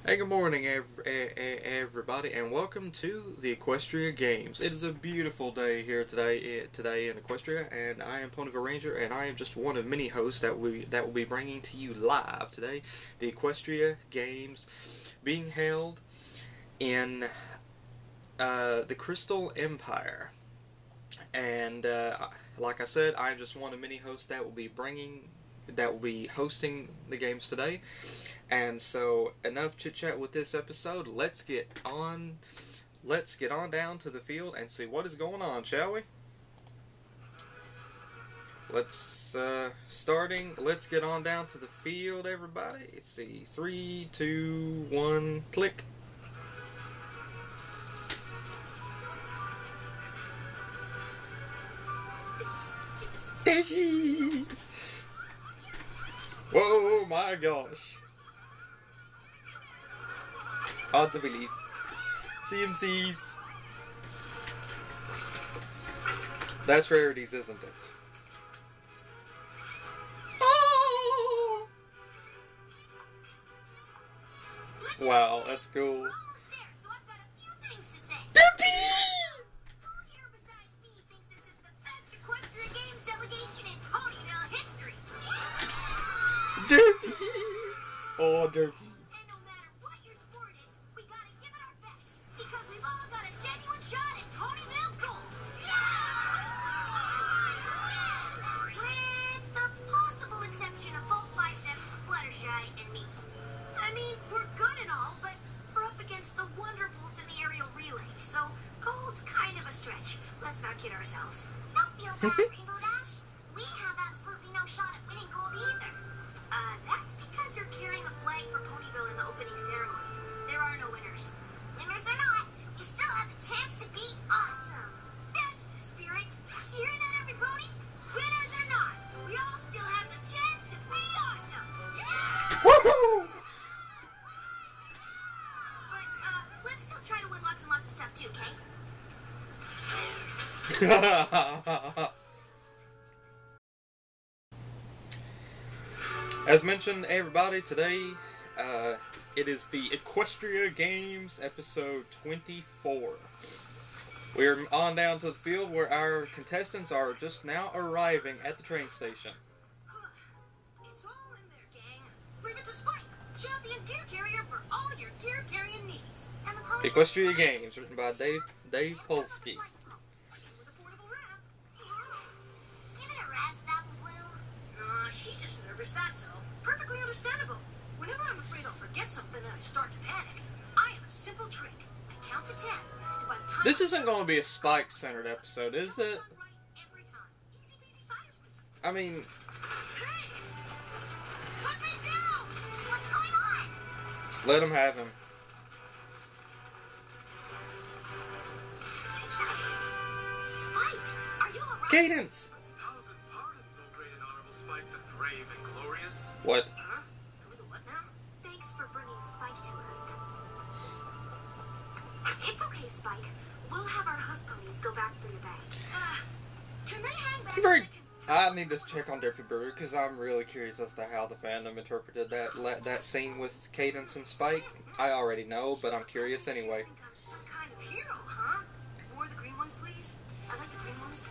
Hey, good morning, everybody, and welcome to the Equestria Games. It is a beautiful day here today in Equestria, and I am Ponyville Ranger, and I am just one of many hosts that will be bringing to you live today the Equestria Games, being held in the Crystal Empire. And like I said, I am just one of many hosts that will be hosting the games today. And so, enough chit chat with this episode. Let's get on down to the field and see what is going on, shall we? Let's get on down to the field, everybody. Let's see, 3, 2, 1, click. Daisy! Whoa, my gosh. Hard to believe. CMCs. That's rarities, isn't it? Oh! Wow, that's cool. Derpy! Oh, Derpy. And no matter what your sport is, we gotta give it our best, because we've all got a genuine shot at Ponyville Gold. With the possible exception of both Biceps, Fluttershy, and me. I mean, we're good and all, but we're up against the Wonderbolts in the aerial relay, so gold's kind of a stretch. Let's not kid ourselves. Don't feel bad, Rainbow Dash. We have absolutely no shot at winning gold either. That's because you're carrying the flag for Ponyville in the opening ceremony. There are no winners. Winners or not, we still have the chance to be awesome. That's the spirit. You hear that, everybody? Winners or not, we all still have the chance to be awesome. Yeah! Woohoo! But, let's still try to win lots and lots of stuff too, okay? As mentioned, everybody, today it is the Equestria Games, episode 24. We're on down to the field where our contestants are just now arriving at the train station. It's all in there, gang. Leave it to Spike, champion gear carrier for all your gear carrying needs. And the Equestria Games, written by Dave Polsky. She's just nervous, that's all. Perfectly understandable. Whenever I'm afraid I'll forget something and I start to panic, I have a simple trick. I count to 10. If I'm tired, This isn't going to be a Spike-centered episode, is it? every time. Easy peasy cider squeeze. I mean, Hey! Put me down! What's going on? let him have him. Spike, are you alright? Cadence! Brave and glorious. What? Huh? Who the what now? Thanks for bringing Spike to us. It's okay, Spike. We'll have our hoof ponies go back for your bags. Can they hang back? I need to check on Derpy Brewer because I'm really curious as to how the fandom interpreted that scene with Cadence and Spike. I already know, but I'm curious anyway. I think I'm some kind of hero, huh? More of the green ones, please. I like the green ones.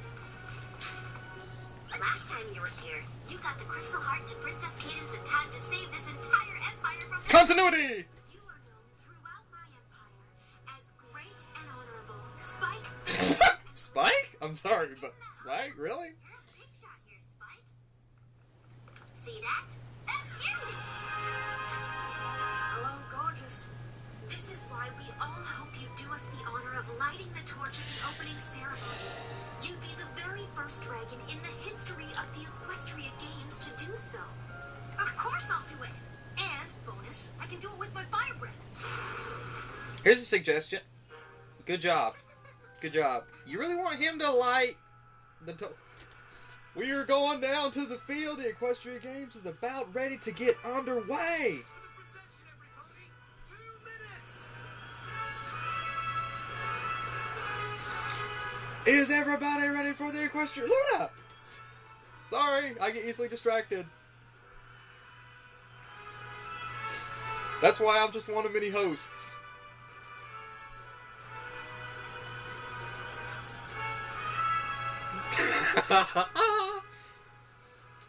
Last time you were here, you got the crystal heart to Princess Cadence in time to save this entire empire from Continuity! You are known throughout my empire as great and honorable Spike. Spike? I'm sorry, but Spike? Really? You're a big shot here, Spike. See that? That's you! Hello, gorgeous. This is why we all hope you do us the honor of lighting the torch at the opening ceremony. You'd be the very first dragon in the history of the Equestria Games to do so. Of course I'll do it! And, bonus, I can do it with my fire breath. Here's a suggestion. Good job. Good job. You really want him to light the We are going down to the field. The Equestria Games is about ready to get underway. Is everybody ready for the Equestria? Luna! Sorry, I get easily distracted. That's why I'm just one of many hosts.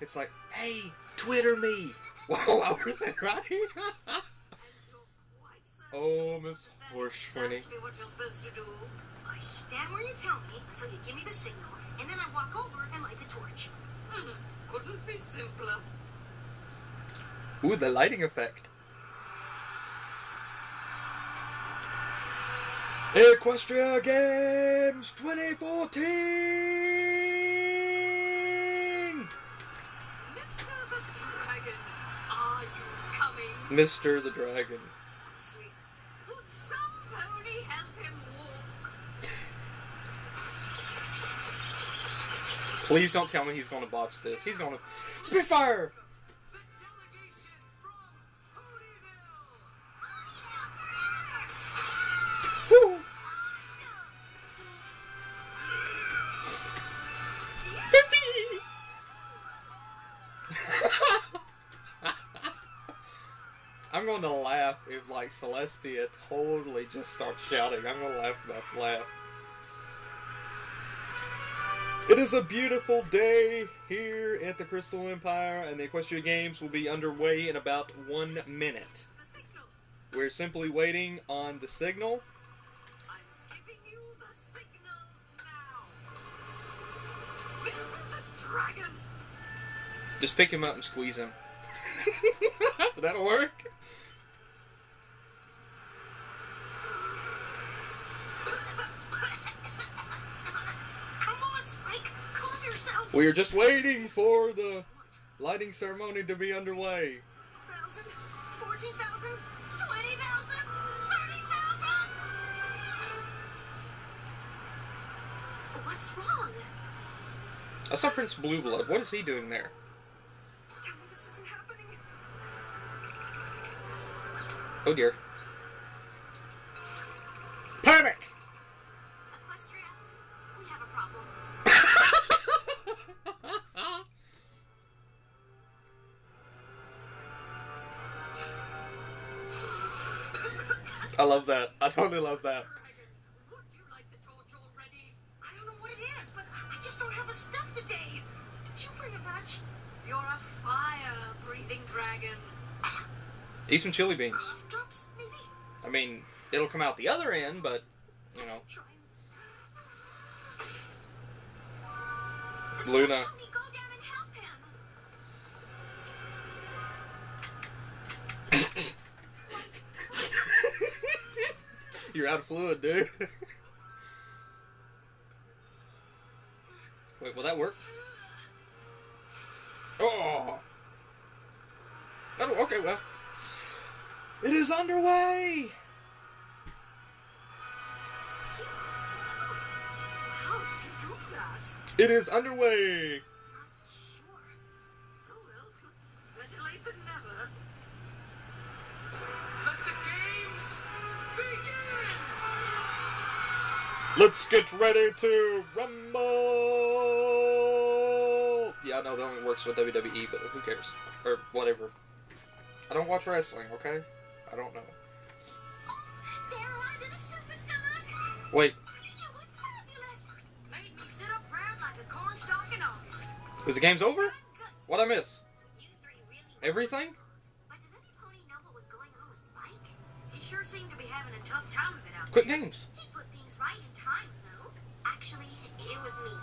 It's like, hey, Twitter me. Whoa, we're sitting right here. Oh, Miss Horshwinny. Exactly what you're supposed to do. I stand where you tell me until you give me the signal, and then I walk over and light the torch. Couldn't be simpler. Ooh, the lighting effect. Equestria Games 2014! Mr. the Dragon, are you coming? Mr. the Dragon. Honestly, would some pony help him walk? Please don't tell me he's gonna botch this. He's gonna... Spitfire! The delegation from Ponyville! Woo! I'm going to laugh if, like, Celestia totally just starts shouting. I'm going to laugh about the laugh. It is a beautiful day here at the Crystal Empire, and the Equestria Games will be underway in about 1 minute. The signal. We're simply waiting on the signal. I'm giving you the signal now. Mr. the Dragon. Just pick him up and squeeze him. That'll work. Come on, Spike. Calm yourself. We are just waiting for the lighting ceremony to be underway. 1,000, 14,000, 20,000, 30,000. What's wrong? I saw Prince Blueblood. What is he doing there? Tell me this isn't happening. Oh dear. Panic! Equestria, we have a problem. I love that. I totally love that. Dragon, would you like the torch already? I don't know what it is, but I just don't have the stuff today. Did you bring a match? You're a fire-breathing dragon. Eat some chili beans. Cough drops, maybe? I mean, it'll come out the other end, but, you know. Try Luna. Help me go down and help him. You're out of fluid, dude. Wait, will that work? Oh! Okay, well. It is underway! How did you do that? It is underway! Not sure. Oh well, better late than never. Let the games begin! Let's get ready to rumble! Yeah, I know that only works with WWE, but who cares? Or whatever. I don't watch wrestling, okay? I don't know. They're on to the superstars. Wait, You were fabulous. Made me sit up round like a cornstalk in August. is the game's over? Good. What'd I miss? You three really know. Everything? But does any pony know what was going on with Spike? He sure seemed to be having a tough time of it out Quit there. games. He put things right in time, though. Actually, it was me.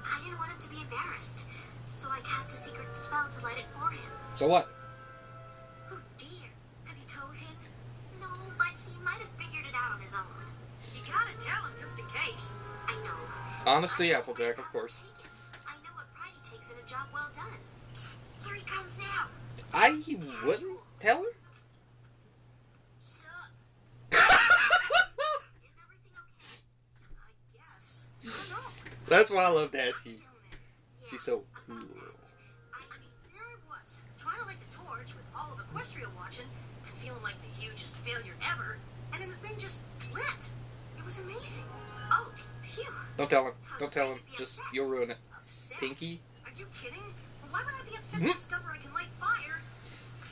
I didn't want him to be embarrassed, so I cast a secret spell to light it for him. So what? Oh dear. Have you told him? No, but he might have figured it out on his own. You gotta tell him just in case. I know. Honesty, I just Applejack, wonder of how course. he'll take it. I know what pride he takes in a job well done. Psst, here he comes now. I wouldn't tell him? Sup? Is everything okay? I guess. I don't know. That's why I love Dashy. Tell him. She's so about cool. that. I mean, there I was, trying to light the torch with all of Equestria watching and feeling like the hugest failure ever. And then the thing just lit. It was amazing. Oh, phew. Don't tell him. Don't tell him. Just, you'll ruin it. Upset? Pinky? Are you kidding? Why would I be upset to discover I can light fire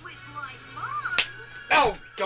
with my mind? Oh!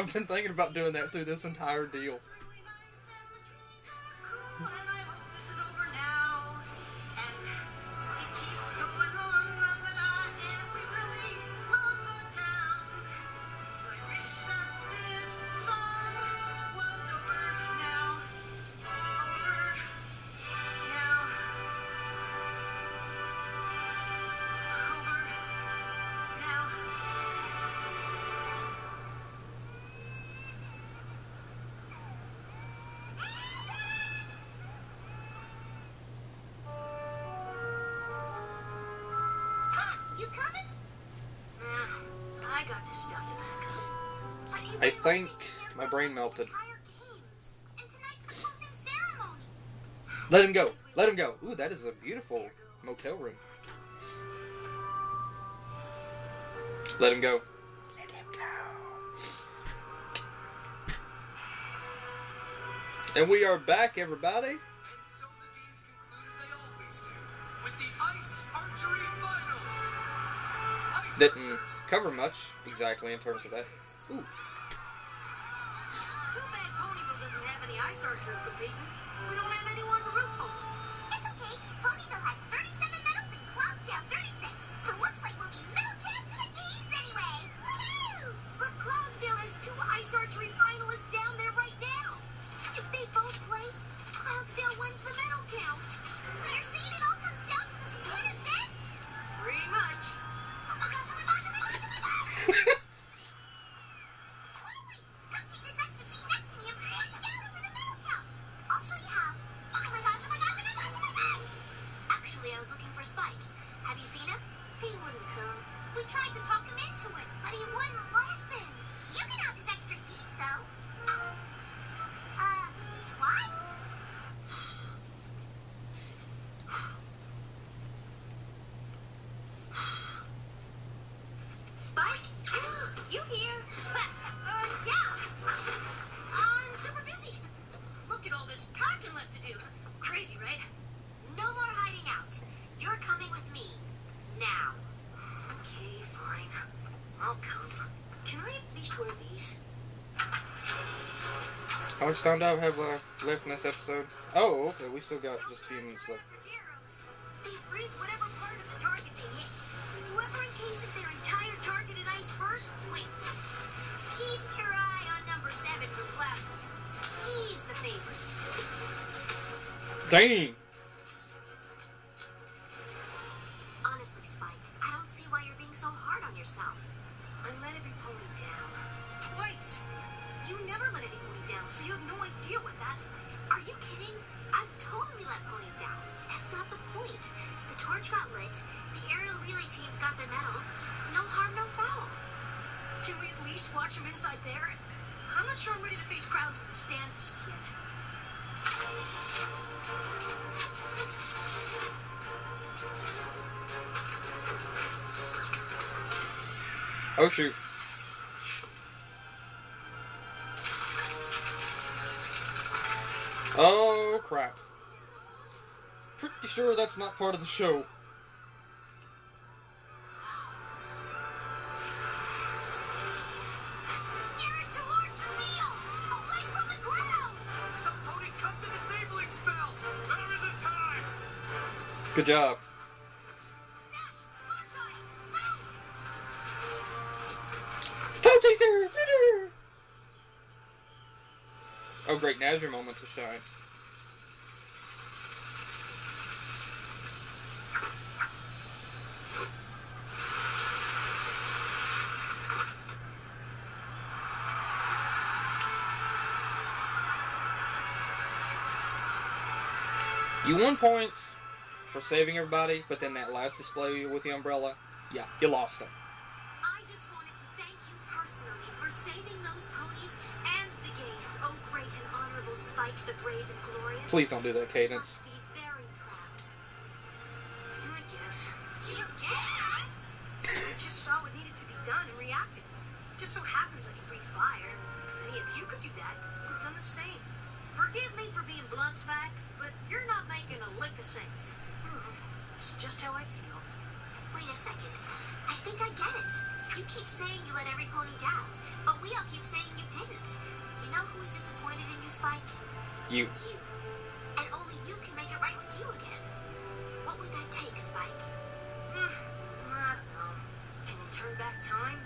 I've been thinking about doing that through this entire deal. It's really nice and the trees are cool, and I hope this is over now. And it keeps going on, la la la, and we really love the town. So I wish that this song was over now. Over now. Over now. Stop! You coming? I got this stuff to back up. But you I guys won't think be here my for brain the melted. entire games. And tonight's the closing ceremony. Let him go. Let him go. Ooh, that is a beautiful motel room. Let him go. Let him go. And we are back, everybody. And so the games conclude as they always do, with the Ice Archery Finals. Ice Didn't archers. cover much exactly in terms of that. Ooh. Too bad Ponyville doesn't have any ice archers competing. We don't have anyone to root for. It's okay. Ponyville has 37 medals and Cloudsdale 36. So it looks like we'll be medal champs in the games anyway. Woohoo! But Cloudsdale has 2 ice archery finalists down there right now. If they both place, Cloudsdale wins the medal count. So you're saying it all comes down to this one event? Pretty much. Oh my gosh, oh my gosh, oh my gosh, oh my gosh! Twilight, come take this extra seat next to me and freak out over the medal count. I'll show you how. Oh my gosh, oh my gosh, oh my gosh, oh my gosh! Actually, I was looking for Spike. Have you seen him? He wouldn't come. We tried to talk him into it, but he wouldn't listen. You can have this extra seat, though. What? Spike? You here? Yeah. I'm super busy. Look at all this packing left to do. Crazy, right? No more hiding out. You're coming with me. Now. Okay, fine. I'll come. Can I at least wear these? How much time do I have left in this episode? Oh, okay. We still got just a few minutes left. They freeze whatever part of the target they hit. Whoever encases their entire targeted ice first wins. Keep your eye on number 7 for Klaus. He's the favorite. Dang! Honestly, Spike, I don't see why you're being so hard on yourself. I let every pony down. Twice. You never let any pony down, so you have no idea what that's like. Are you kidding? I've totally let ponies down. That's not the point. The torch got lit, the aerial relay teams got their medals. No harm, no foul. Can we at least watch them inside there? I'm not sure I'm ready to face crowds in the stands just yet. Oh, shoot. Oh, crap. Pretty sure that's not part of the show. Steer it towards the field, away from the crowds. Some pony cut the disabling spell. There isn't time. Good job. Dash, far side, move. Top chaser! Flitter! Oh, great. Now's your moment to shine. You won points for saving everybody, but then that last display with the umbrella, yeah, you lost them. I just wanted to thank you personally for saving those ponies and the games. Oh, great and honorable Spike, the brave and glorious. Please don't do that, You Cadence. must be very proud. I guess. You guess? I just saw what needed to be done and reacted. Just so happens I can breathe fire. If any of you could do that, you'd have done the same. Forgive me for being blunt, Spike, but you're not making a lick of sense. It's just how I feel. Wait a second. I think I get it. You keep saying you let every pony down, but we all keep saying you didn't. You know who's disappointed in you, Spike? You. You. And only you can make it right with you again. What would that take, Spike? I don't know. Can you turn back time?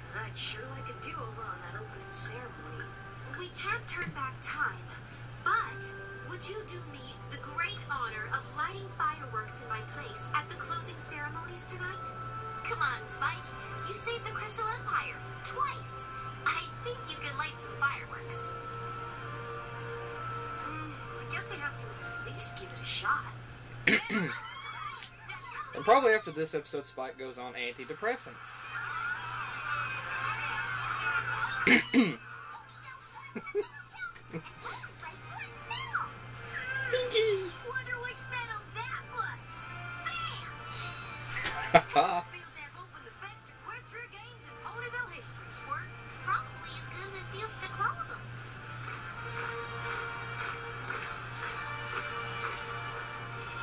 Because I'd sure like a do-over on that opening ceremony. We can't turn back time, but would you do me the great honor of lighting fireworks in my place at the closing ceremonies tonight? Come on, Spike. You saved the Crystal Empire twice. I think you can light some fireworks. I guess I have to at least give it a shot. And probably after this episode, Spike goes on antidepressants. Wonder which medal that was. Bam! Field that opened the best Equestria games in Ponyville history. Or probably as good as it feels to close them.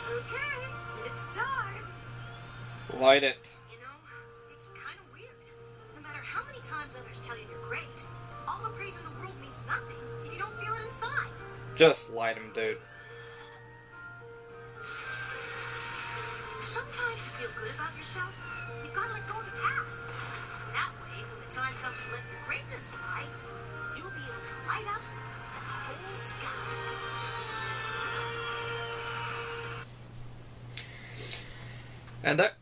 Okay, it's time. Light it. You know, it's kind of weird. No matter how many times others tell you you're great, all the praise in the world means nothing if you don't feel it inside. Just light him, dude. Sometimes you feel good about yourself. You've got to let go of the past. That way, when the time comes to let your greatness fly, you'll be able to light up the whole sky. And that,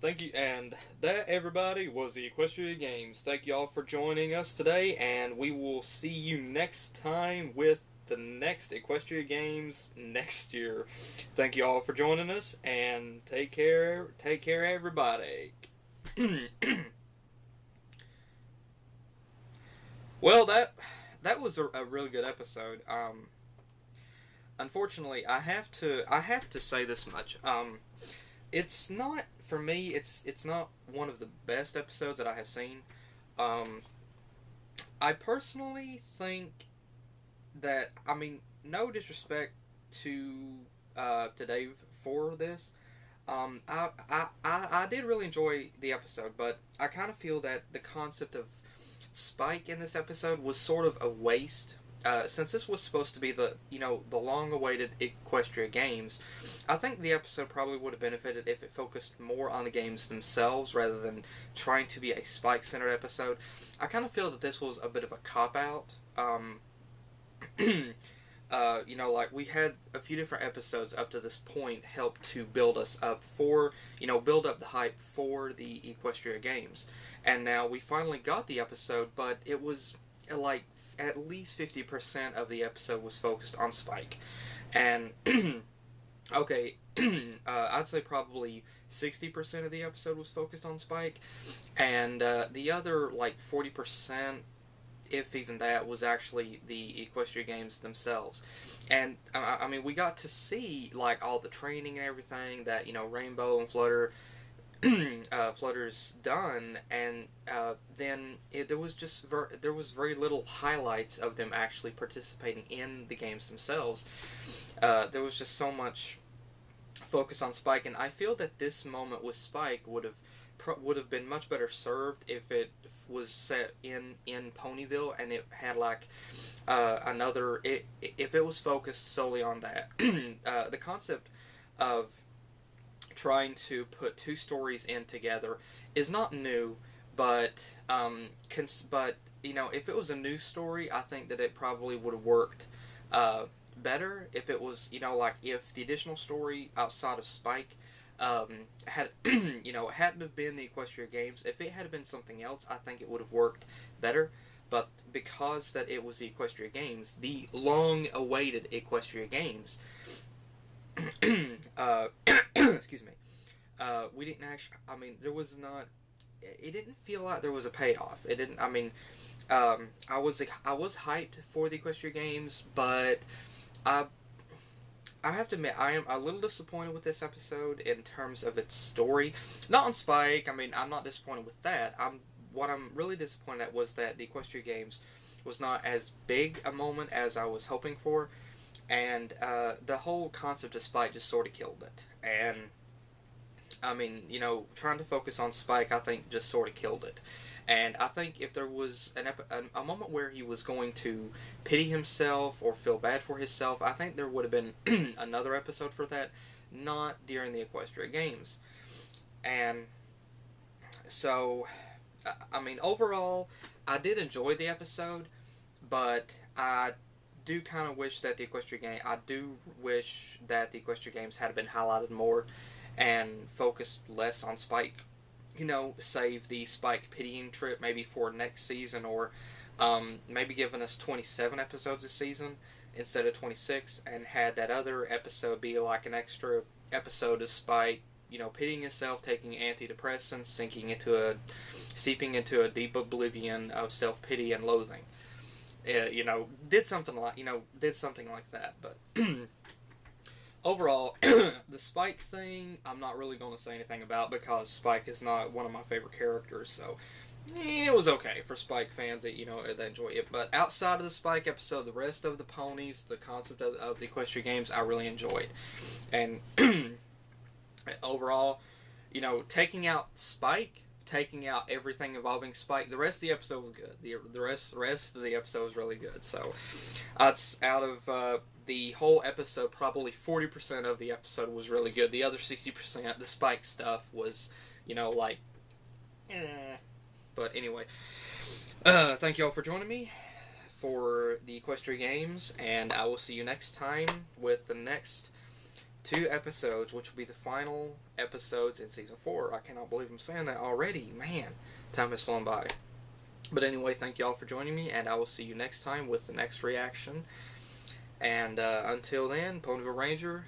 thank you, and that, everybody, was the Equestria Games. Thank you all for joining us today, and we will see you next time with the next Equestria Games next year. Thank you all for joining us, and take care, everybody. Well, that was a really good episode. Unfortunately, I have to say this much. It's not, for me, it's not one of the best episodes that I have seen. I personally think that, I mean, no disrespect to Dave for this. I did really enjoy the episode, but I kind of feel that the concept of Spike in this episode was sort of a waste. Since this was supposed to be the long-awaited Equestria Games, I think the episode probably would have benefited if it focused more on the games themselves rather than trying to be a Spike-centered episode. I kind of feel that this was a bit of a cop-out. Like we had a few different episodes up to this point help to build us up build up the hype for the Equestria Games. And now we finally got the episode, but it was like at least 50% of the episode was focused on Spike. And, okay, I'd say probably 60% of the episode was focused on Spike. And the other, like, 40%, if even that, was actually the Equestria Games themselves. And, I mean, we got to see, like, all the training and everything that, Rainbow and Flutter's done, and then there was very little highlights of them actually participating in the games themselves. There was just so much focus on Spike, and I feel that this moment with Spike would have been much better served if it was set in Ponyville, and it had like if it was focused solely on that. The concept of trying to put two stories in together is not new, but if it was a new story, I think that it probably would have worked better if it was if the additional story outside of Spike had hadn't have been the Equestria Games. If it had been something else, I think it would have worked better. But because that it was the Equestria Games, the long-awaited Equestria Games, excuse me, we didn't actually, I mean, there was not, it didn't feel like there was a payoff. It didn't, I mean, I was hyped for the Equestria Games, but I have to admit, I am a little disappointed with this episode in terms of its story. Not on Spike, I mean, I'm not disappointed with that. What I'm really disappointed at was that the Equestria Games was not as big a moment as I was hoping for, and the whole concept of Spike just sort of killed it. And I mean, you know, trying to focus on Spike, I think, just sort of killed it. And I think if there was a moment where he was going to pity himself or feel bad for himself, I think there would have been another episode for that, not during the Equestria Games. And so, I mean, overall, I did enjoy the episode, but I do kind of wish that the Equestria Games had been highlighted more and focused less on Spike. You know, save the Spike pitying trip maybe for next season, or maybe giving us 27 episodes this season instead of 26, and had that other episode be like an extra episode of Spike, you know, pitying himself, taking antidepressants, seeping into a deep oblivion of self-pity and loathing. You know, did something like that. But overall, the Spike thing, I'm not really going to say anything about, because Spike is not one of my favorite characters. So it was okay for Spike fans that, you know, that enjoy it. But outside of the Spike episode, the rest of the ponies, the concept of the Equestria Games, I really enjoyed. And overall, you know, taking out everything involving Spike, the rest of the episode was good. The rest of the episode was really good. So, it's out of the whole episode, probably 40% of the episode was really good. The other 60%, the Spike stuff, was, you know, like, But anyway, thank you all for joining me for the Equestria Games, and I will see you next time with the next 2 episodes, which will be the final episodes in Season 4. I cannot believe I'm saying that already. Man, time has flown by. But anyway, thank you all for joining me, and I will see you next time with the next reaction. And until then, Ponyville Ranger.